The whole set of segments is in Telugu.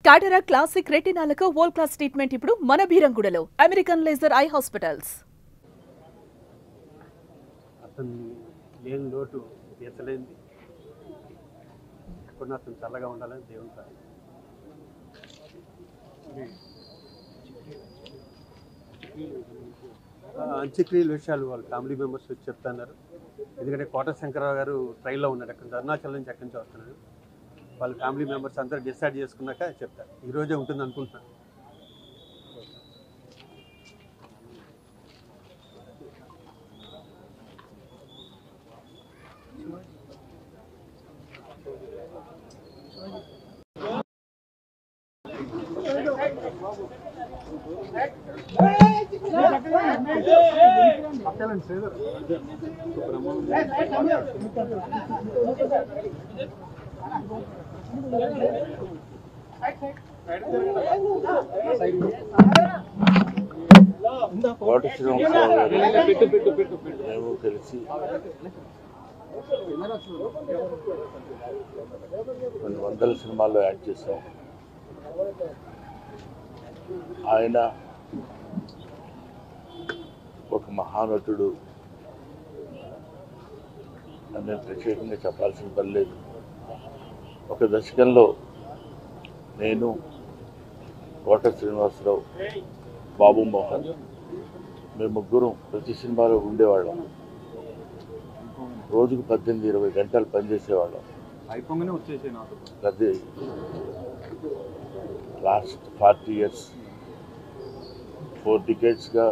కాటరాక్ట్ క్లాసిక్ రెటినాలకు వరల్డ్ క్లాస్ ట్రీట్మెంట్ ఇప్పుడు మన బీరంగూడలో అమెరికన్ లేజర్ ఐ హాస్పిటల్స్. అతను లేని లోటు తీర్చలేంది. ఎప్పుడు అతను చల్లగా ఉండాలని దేవుని ప్రార్థన. అంత్యక్రియల విషయాలు వాళ్ళ ఫ్యామిలీ మెంబర్స్ వచ్చి చెప్తున్నారు. ఎందుకంటే కోట శంకరరావు గారు ట్రైల్లో ఉన్నాడు, అక్కడ అరుణాచల్ నుంచి ఎక్కడి నుంచి వస్తున్నాడు. వాళ్ళ ఫ్యామిలీ మెంబర్స్ అందరూ డిసైడ్ చేసుకున్నాక చెప్తారు. ఈరోజే ఉంటుంది అనుకుంటున్నాను. కోట శ్రీనివాసరావు గారు మేము కలిసి కొన్ని వందల సినిమాల్లో యాక్ట్ చేశాం. ఆయన ఒక మహానటుడు అని ప్రత్యేకంగా చెప్పాల్సిన పని లేదు. ఒక దశకంలో నేను, కోట శ్రీనివాసరావు, బాబు మోహన్ మేము ముగ్గురం ప్రతి సినిమాలో ఉండేవాళ్ళం. రోజుకు 18-20 గంటలు పనిచేసేవాళ్ళం. అది లాస్ట్ 40 years 4 decades-గా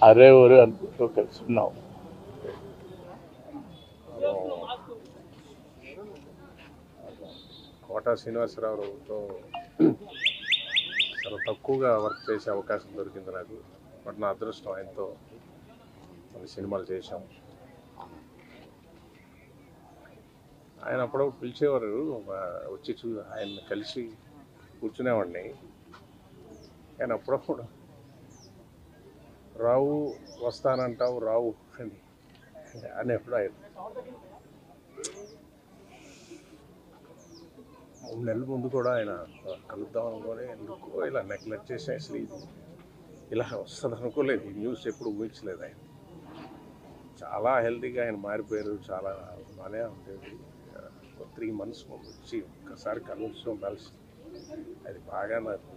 అరే ఒరే అనుకుంటూ కలిసి ఉన్నాం. కోట శ్రీనివాసరావుతో చాలా తక్కువగా వర్క్ చేసే అవకాశం దొరికింది నాకు. బట్ నా అదృష్టం, ఆయనతో కొన్ని సినిమాలు చేశాం. ఆయన అప్పుడప్పుడు పిలిచేవారు, వచ్చి ఆయన కలిసి కూర్చునేవాడిని. ఆయన అప్పుడప్పుడు రావు వస్తానంటావు రావు అని ఎప్పుడు ఆయన 3 నెలల ముందు కూడా ఆయన కలుద్దాం అనుకోని ఎందుకో ఇలా నెగ్లెక్ట్ చేసి అసలు ఇది ఇలా వస్తుంది అనుకోలేదు. ఈ న్యూస్ ఎప్పుడు ఊహించలేదు. ఆయన చాలా హెల్తీగా ఆయన మారిపోయారు. చాలా బాగానే ఉండేది. 3 months ముందు వచ్చి ఒక్కసారి కలుస్తూ కలిసి అది బాగా నాకు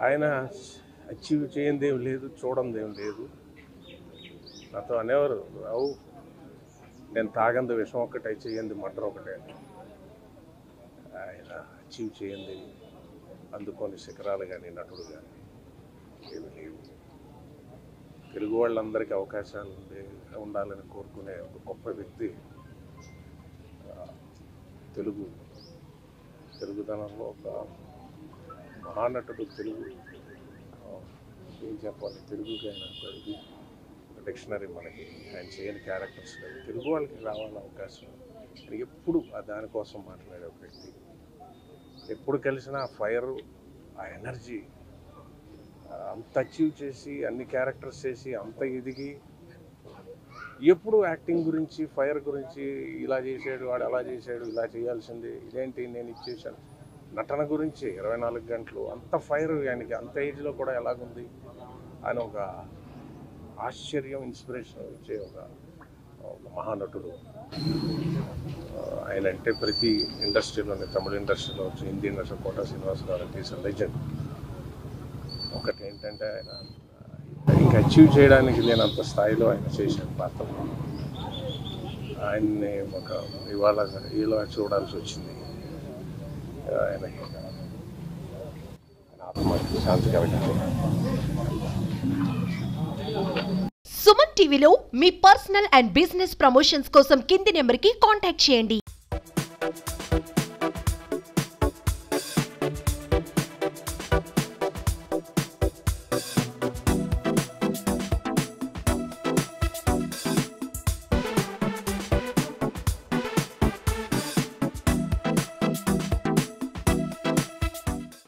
ఆయన అచీవ్ చేయందేం లేదు, చూడందేం లేదు. నాతో అనేవారు, రావు నేను తాగంది విషం ఒకటే, చేయంది మర్డర్ ఒకటే. ఆయన అచీవ్ చేయంది అందుకొని శిఖరాలు కానీ నటుడు కానీ ఏమి లేవు. తెలుగు వాళ్ళందరికీ అవకాశాలు ఉండాలని కోరుకునే ఒక గొప్ప వ్యక్తి. తెలుగుదనంలో ఒక మహానటుడు. తెలుగు ఏం చెప్పాలి, తెలుగుకి ఆయన ఇది డిక్షనరీ. మనకి ఆయన చేయని క్యారెక్టర్స్ లేదు. తెలుగు వాళ్ళకి రావాలని అవకాశం. ఎప్పుడు దానికోసం మాట్లాడే ఒక వ్యక్తి. ఎప్పుడు కలిసినా ఆ ఫైర్, ఆ ఎనర్జీ, అంత అచీవ్ చేసి అన్ని క్యారెక్టర్స్ చేసి అంత ఎదిగి ఎప్పుడు యాక్టింగ్ గురించి, ఫైర్ గురించి, ఇలా చేసాడు వాడు అలా చేశాడు, ఇలా చేయాల్సింది ఇదేంటి నేను ఇచ్చేసాను, నటన గురించి 24 గంటలు అంత ఫైర్ ఆయనకి. అంత ఏజ్లో కూడా ఎలాగుంది ఆయన ఒక ఆశ్చర్యం, ఇన్స్పిరేషన్ ఇచ్చే ఒక మహానటుడు. ఆయన అంటే ప్రతి ఇండస్ట్రీలోనే, తమిళ ఇండస్ట్రీలో వచ్చి, హిందీ ఇండస్ట్రీ, కోట శ్రీనివాసరావు అంటే ఈజ్ లెజెండ్. ఒకటి ఏంటంటే ఆయన ఇంకా అచీవ్ చేయడానికి లేనంత స్థాయిలో ఆయన చేసిన పాత్ర. ఆయన్ని ఒక ఇవాళ ఇలా చూడాల్సి వచ్చింది. ఆయనకి ఆత్మకి శాంతి కలగాలి. సుమన్ టీవీలో మీ పర్సనల్ అండ్ బిజినెస్ ప్రమోషన్స్ కోసం కింది నెంబర్కి కాంటాక్ట్ చేయండి.